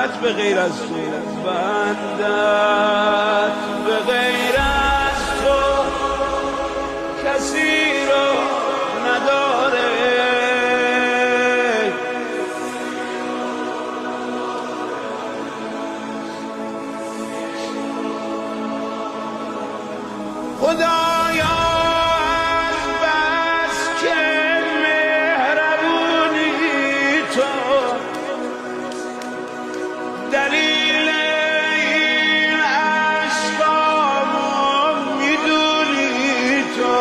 بندت به غیر از تو، بندت به غیر از تو کسی رو نداره. خدایا از بس که مهربونی تو، دلیل این عشقامو میدونی تو.